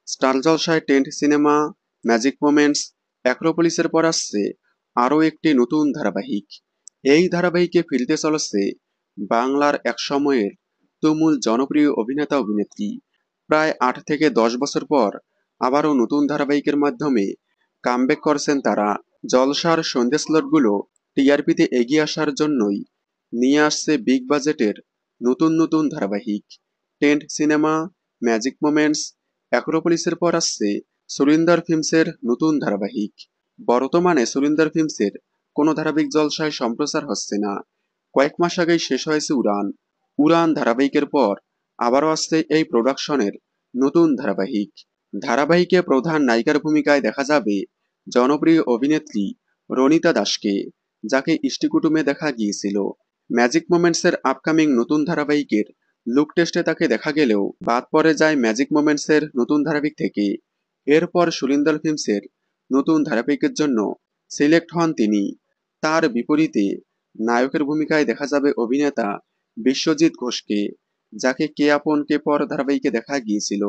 Star জলসায় 10th cinema, magic moments, অ্যাক্রোপলিসের পর আসছে আরও একটি নতুন ধারাবাহিক। এই ধারাবাহিকে ফিরতে চলেছে বাংলার একসময়ের তুমুল জনপ্রিয় অভিনেতা অভিনেত্রী। প্রায় 8 থেকে 10 বছর পর আবারও নতুন ধারাবাহিকের মাধ্যমে কামব্যাক করছেন তারা। জলসার সন্ধ্যে স্লটগুলো টিআরপিতে এগিয়ে আসার জন্যই নিয়ে আসছে বিগ বাজেটের নতুন নতুন ধারাবাহিক। 10th সিনেমা, ম্যাজিক মোমেন্টস, অ্যাক্রোপলিসের পর আসছে সুরিন্দর ফিল্মসের নতুন ধারাবাহিক। বর্তমানে সুরিন্দর ফিল্মসের কোনো ধারাবাহিক জলসায় সম্প্রচার হচ্ছে না। কয়েক মাস আগেই শেষ হয়েছে উড়ান। উড়ান ধারাবাহিকের পর আবারও আসছে এই প্রোডাকশনের নতুন ধারাবাহিক। ধারাবাহিকে প্রধান নায়িকার ভূমিকায় দেখা যাবে জনপ্রিয় অভিনেত্রী রনিতা দাসকে, যাকে ইষ্টিকুটুমে দেখা গিয়েছিল। ম্যাজিক মোমেন্টসের আপকামিং নতুন ধারাবাহিকের লুক টেস্টে তাকে দেখা গেলেও বাদ পড়ে যায় ম্যাজিক মোমেন্টসের নতুন ধারাবাহিক থেকে। এরপর সুরিন্দর ফিল্মসের নতুন ধারাবাহিকের জন্য সিলেক্ট হন তিনি। তার বিপরীতে নায়কের ভূমিকায় দেখা যাবে অভিনেতা বিশ্বজিৎ ঘোষকে, যাকে কে আপন কে পর ধারাবাহিকে দেখা গিয়েছিল।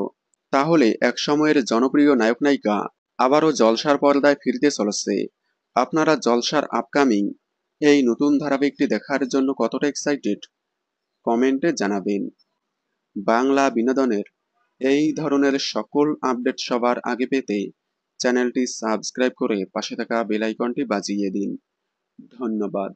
তাহলে একসময়ের জনপ্রিয় নায়ক নায়িকা আবারও জলসার পর্দায় ফিরতে চলেছে। আপনারা জলসার আপকামিং এই নতুন ধারাবাহিকটি দেখার জন্য কতটা এক্সাইটেড কমেন্টে জানাবেন। বাংলা বিনোদনের এই ধরনের সকল আপডেট সবার আগে পেতে চ্যানেলটি সাবস্ক্রাইব করে পাশে থাকা বেল আইকনটি বাজিয়ে দিন। ধন্যবাদ।